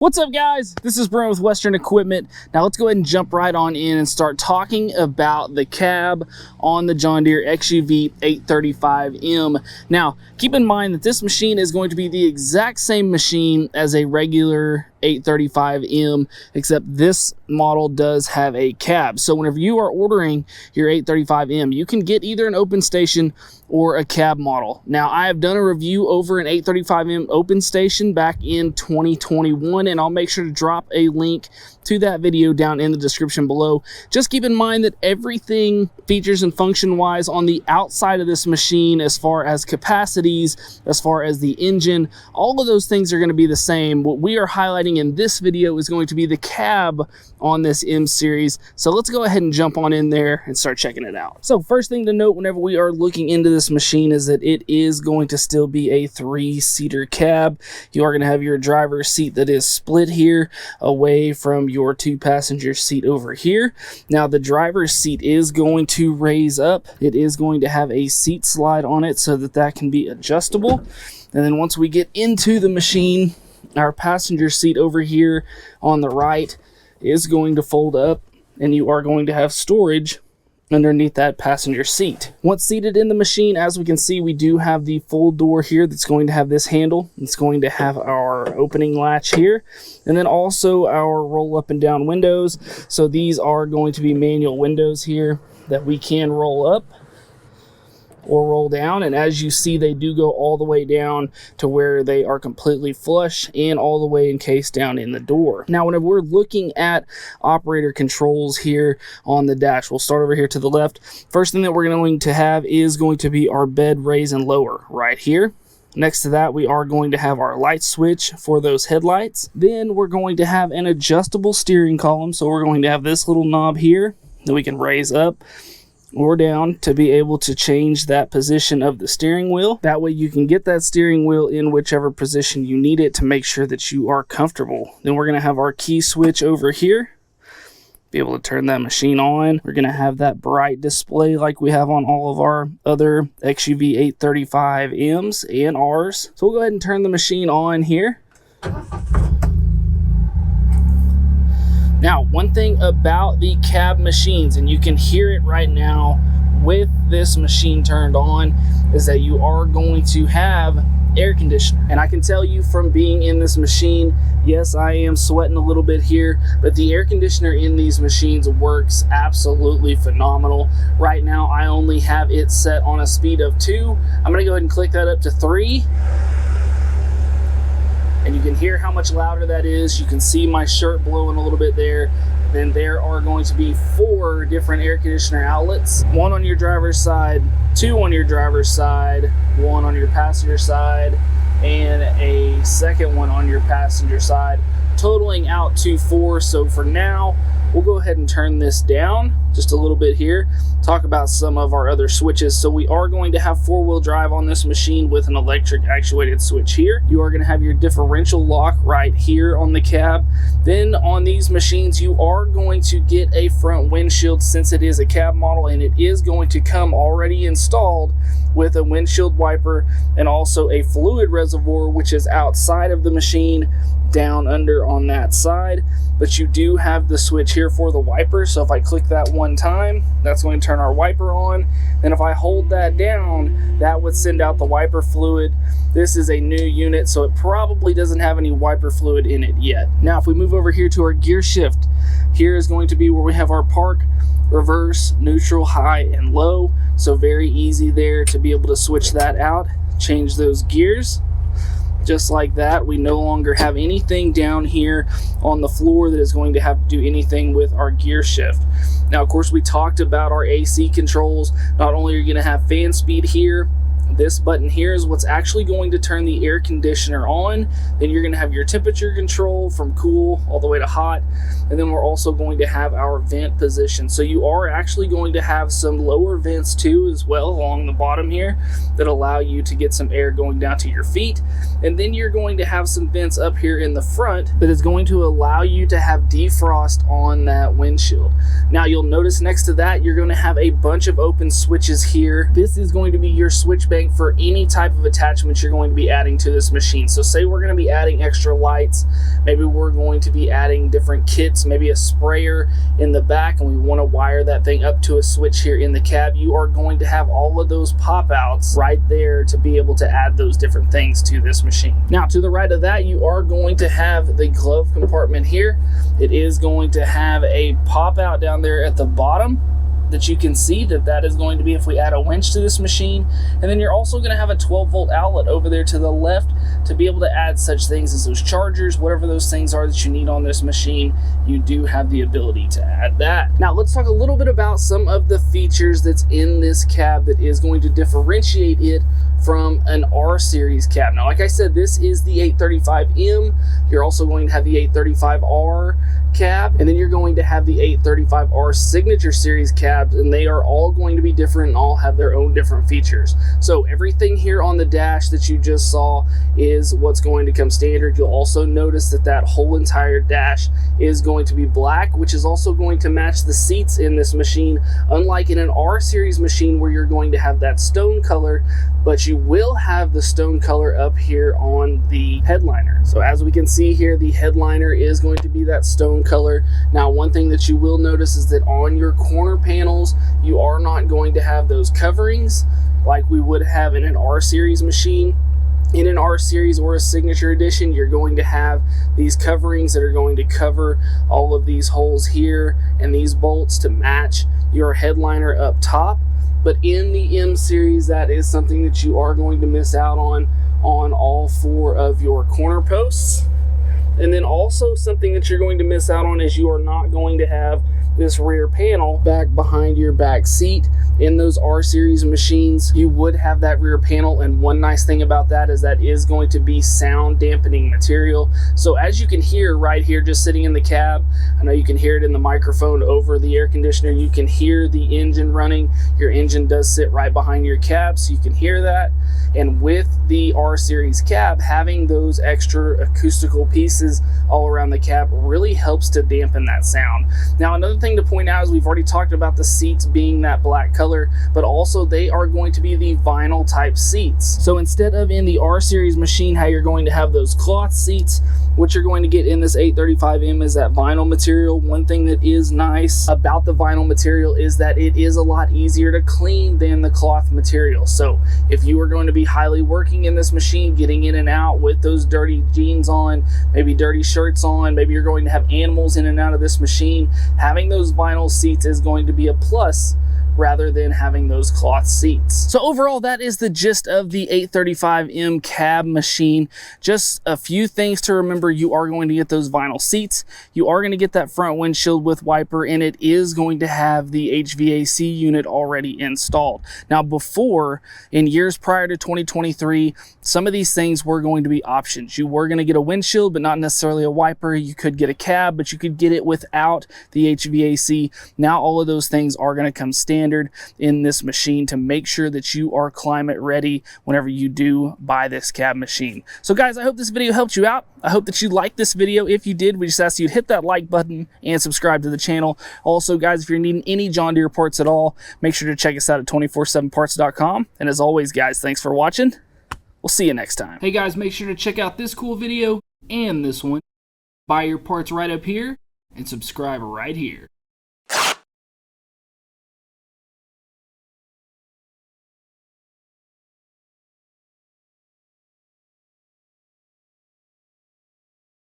What's up, guys? This is Brian with Western Equipment. Now let's go ahead and jump right on in and start talking about the cab on the John Deere XUV 835M. Now, keep in mind that this machine is going to be the exact same machine as a regular 835M, except this model does have a cab. So whenever you are ordering your 835M, you can get either an open station or a cab model. Now, I have done a review over an 835M open station back in 2021, and I'll make sure to drop a link to that video down in the description below. Just keep in mind that everything features and function wise on the outside of this machine, as far as capacities, as far as the engine, all of those things are going to be the same. What we are highlighting in this video is going to be the cab on this M series. So let's go ahead and jump on in there and start checking it out. So first thing to note whenever we are looking into this machine is that it is going to still be a 3-seater cab. You are going to have your driver's seat that is split here away from your 2-passenger seat over here. Now the driver's seat is going to raise up. It is going to have a seat slide on it so that can be adjustable. And then once we get into the machine, our passenger seat over here on the right is going to fold up, and you are going to have storage underneath that passenger seat. Once seated in the machine, as we can see, we do have the full door here that's going to have this handle. It's going to have our opening latch here, and then also our roll up and down windows. So these are going to be manual windows here that we can roll up or roll down, and as you see, they do go all the way down to where they are completely flush and all the way encased down in the door. Now whenever we're looking at operator controls here on the dash, we'll start over here to the left. First thing that we're going to have is going to be our bed raise and lower right here. Next to that, we are going to have our light switch for those headlights. Then we're going to have an adjustable steering column, so we're going to have this little knob here that we can raise up or down to be able to change that position of the steering wheel. That way you can get that steering wheel in whichever position you need it to make sure that you are comfortable. Then we're going to have our key switch over here, be able to turn that machine on. We're going to have that bright display like we have on all of our other XUV 835Ms and Rs. So we'll go ahead and turn the machine on here. Now, one thing about the cab machines, and you can hear it right now with this machine turned on, is that you are going to have air conditioner. And I can tell you from being in this machine, yes, I am sweating a little bit here, but the air conditioner in these machines works absolutely phenomenal. Right now, I only have it set on a speed of 2. I'm gonna go ahead and click that up to 3. And you can hear how much louder that is. You can see my shirt blowing a little bit there. Then there are going to be 4 different air conditioner outlets. 1 on your driver's side, 2 on your driver's side, 1 on your passenger side, and a second one on your passenger side, totaling out to 4. So for now, we'll go ahead and turn this down just a little bit here, talk about some of our other switches. So we are going to have 4-wheel drive on this machine with an electric actuated switch here. You are going to have your differential lock right here on the cab. Then on these machines, you are going to get a front windshield since it is a cab model, and it is going to come already installed with a windshield wiper and also a fluid reservoir, which is outside of the machine down under on that side. But you do have the switch here for the wiper. So if I click that one time, that's going to turn our wiper on. And if I hold that down, that would send out the wiper fluid. This is a new unit, so it probably doesn't have any wiper fluid in it yet. Now, if we move over here to our gear shift, here is going to be where we have our park, reverse, neutral, high, and low. So very easy there to be able to switch that out, change those gears. Just like that, we no longer have anything down here on the floor that is going to have to do anything with our gear shift. Now, of course, we talked about our AC controls. Not only are you going to have fan speed here, this button here is what's actually going to turn the air conditioner on. Then you're going to have your temperature control from cool all the way to hot. And then we're also going to have our vent position. So you are actually going to have some lower vents too as well along the bottom here that allow you to get some air going down to your feet. And then you're going to have some vents up here in the front that is going to allow you to have defrost on that windshield. Now you'll notice next to that, you're going to have a bunch of open switches here. This is going to be your switch bay bank for any type of attachments you're going to be adding to this machine. So say we're going to be adding extra lights, maybe we're going to be adding different kits, maybe a sprayer in the back, and we want to wire that thing up to a switch here in the cab. You are going to have all of those pop outs right there to be able to add those different things to this machine. Now to the right of that, you are going to have the glove compartment here. It is going to have a pop out down there at the bottom that you can see that is going to be if we add a winch to this machine. And then you're also going to have a 12-volt outlet over there to the left to be able to add such things as those chargers, whatever those things are that you need on this machine. You do have the ability to add that. Now let's talk a little bit about some of the features that's in this cab that is going to differentiate it from an R series cab. Now, like I said, this is the 835M. You're also going to have the 835R cab, and then you're going to have the 835R Signature Series cabs, and they are all going to be different and all have their own different features. So everything here on the dash that you just saw is what's going to come standard. You'll also notice that that whole entire dash is going to be black, which is also going to match the seats in this machine, unlike in an R series machine where you're going to have that stone color, but you will have the stone color up here on the headliner. So as we can see here, the headliner is going to be that stone color. Now, one thing that you will notice is that on your corner panels, you are not going to have those coverings like we would have in an R series machine. In an R series or a Signature edition, you're going to have these coverings that are going to cover all of these holes here and these bolts to match your headliner up top. But in the M series, that is something that you are going to miss out on all four of your corner posts. And then also something that you're going to miss out on is you are not going to have this rear panel back behind your back seat. In those R series machines, you would have that rear panel, and one nice thing about that is that is going to be sound dampening material. So as you can hear right here just sitting in the cab, I know you can hear it in the microphone over the air conditioner, you can hear the engine running. Your engine does sit right behind your cab, so you can hear that. And with the R series cab, having those extra acoustical pieces all around the cab really helps to dampen that sound. Now, another thing to point out is we've already talked about the seats being that black color, but also they are going to be the vinyl type seats. So instead of in the R series machine how you're going to have those cloth seats, what you're going to get in this 835M is that vinyl material. One thing that is nice about the vinyl material is that it is a lot easier to clean than the cloth material. So if you are going to be highly working in this machine, getting in and out with those dirty jeans on, maybe dirty shirts on, maybe you're going to have animals in and out of this machine, having those vinyl seats is going to be a plus rather than having those cloth seats. So overall, that is the gist of the 835M cab machine. Just a few things to remember. You are going to get those vinyl seats. You are going to get that front windshield with wiper, and it is going to have the HVAC unit already installed. Now, before, in years prior to 2023, some of these things were going to be options. You were going to get a windshield, but not necessarily a wiper. You could get a cab, but you could get it without the HVAC. Now, all of those things are going to come standard in this machine to make sure that you are climate ready whenever you do buy this cab machine. So guys, I hope this video helped you out. I hope that you liked this video. If you did, we just ask you to hit that like button and subscribe to the channel. Also guys, if you're needing any John Deere parts at all, make sure to check us out at 247parts.com. And as always guys, thanks for watching. We'll see you next time. Hey guys, make sure to check out this cool video and this one. Buy your parts right up here and subscribe right here.